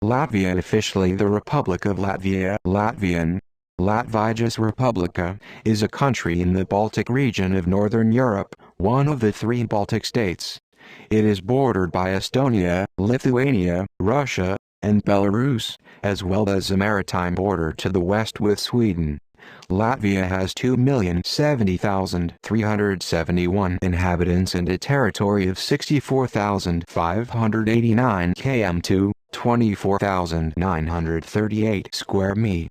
Latvia, officially the Republic of Latvia, Latvian, Latvijas Republika, is a country in the Baltic region of Northern Europe, one of the three Baltic states. It is bordered by Estonia, Lithuania, Russia, and Belarus, as well as a maritime border to the west with Sweden. Latvia has 2,070,371 inhabitants and a territory of 64,589 km2, 24,938 square mi.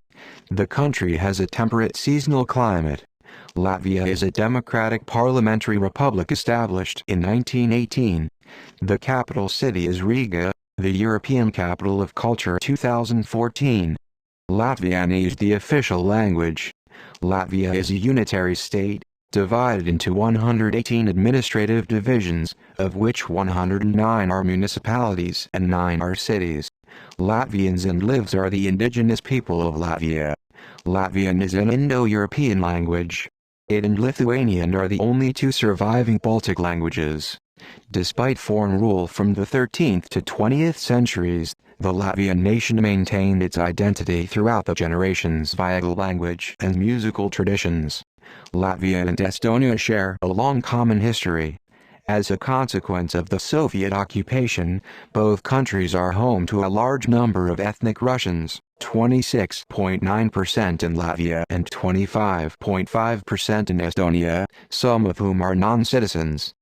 The country has a temperate seasonal climate. Latvia is a democratic parliamentary republic established in 1918. The capital city is Riga, the European Capital of Culture 2014. Latvian is the official language. Latvia is a unitary state, divided into 118 administrative divisions, of which 109 are municipalities and 9 are cities. Latvians and Livs are the indigenous people of Latvia. Latvian is an Indo-European language. It and Lithuanian are the only two surviving Baltic languages. Despite foreign rule from the 13th to 20th centuries, the Latvian nation maintained its identity throughout the generations via the language and musical traditions. Latvia and Estonia share a long common history. As a consequence of the Soviet occupation, both countries are home to a large number of ethnic Russians, 26.9% in Latvia and 25.5% in Estonia, some of whom are non-citizens.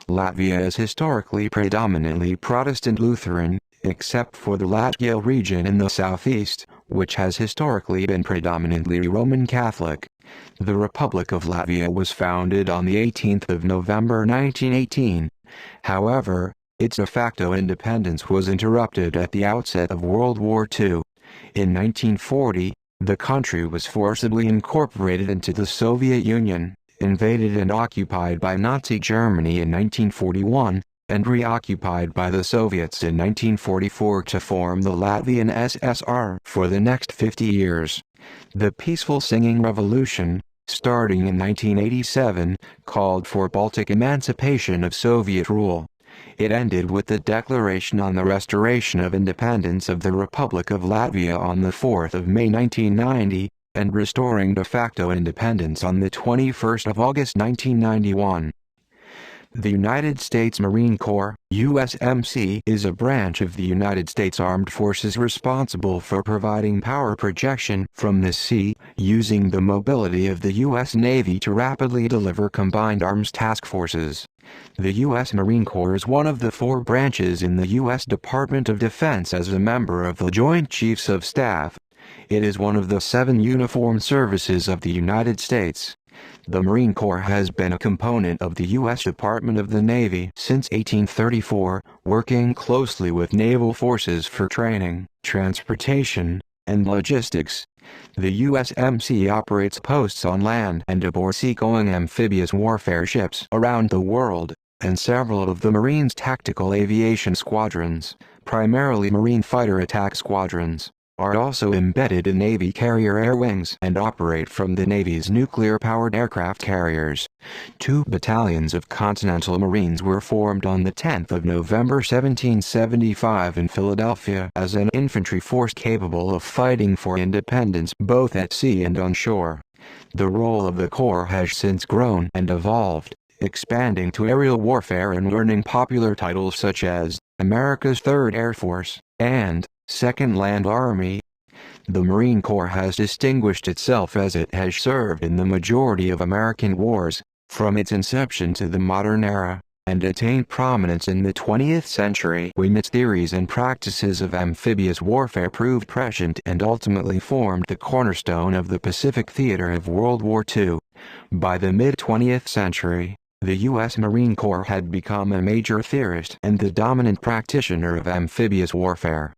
Latvia is historically predominantly Protestant Lutheran, except for the Latgale region in the southeast, which has historically been predominantly Roman Catholic. The Republic of Latvia was founded on the 18th of November 1918. However, its de facto independence was interrupted at the outset of World War II. In 1940, the country was forcibly incorporated into the Soviet Union, invaded and occupied by Nazi Germany in 1941, and reoccupied by the Soviets in 1944 to form the Latvian SSR for the next 50 years. The peaceful singing revolution, starting in 1987, called for Baltic emancipation of Soviet rule. It ended with the declaration on the restoration of independence of the Republic of Latvia on the 4th of May 1990, and restoring de facto independence on the 21st of August 1991. The United States Marine Corps, USMC, is a branch of the United States Armed Forces responsible for providing power projection from the sea, using the mobility of the U.S. Navy to rapidly deliver combined arms task forces. The U.S. Marine Corps is one of the 4 branches in the U.S. Department of Defense as a member of the Joint Chiefs of Staff. It is one of the 7 uniformed services of the United States. The Marine Corps has been a component of the U.S. Department of the Navy since 1834, working closely with naval forces for training, transportation, and logistics. The USMC operates posts on land and aboard seagoing amphibious warfare ships around the world, and several of the Marines' tactical aviation squadrons, primarily Marine fighter attack squadrons, are also embedded in Navy carrier air wings and operate from the Navy's nuclear-powered aircraft carriers. 2 battalions of Continental Marines were formed on the 10th of November 1775 in Philadelphia as an infantry force capable of fighting for independence both at sea and on shore. The role of the Corps has since grown and evolved, expanding to aerial warfare and earning popular titles such as America's Third Air Force and Second Land Army. The Marine Corps has distinguished itself as it has served in the majority of American wars, from its inception to the modern era, and attained prominence in the 20th century when its theories and practices of amphibious warfare proved prescient and ultimately formed the cornerstone of the Pacific theater of World War II. By the mid-20th century, the U.S. Marine Corps had become a major theorist and the dominant practitioner of amphibious warfare.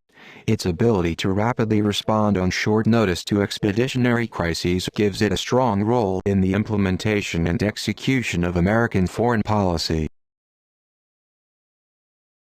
Its ability to rapidly respond on short notice to expeditionary crises gives it a strong role in the implementation and execution of American foreign policy.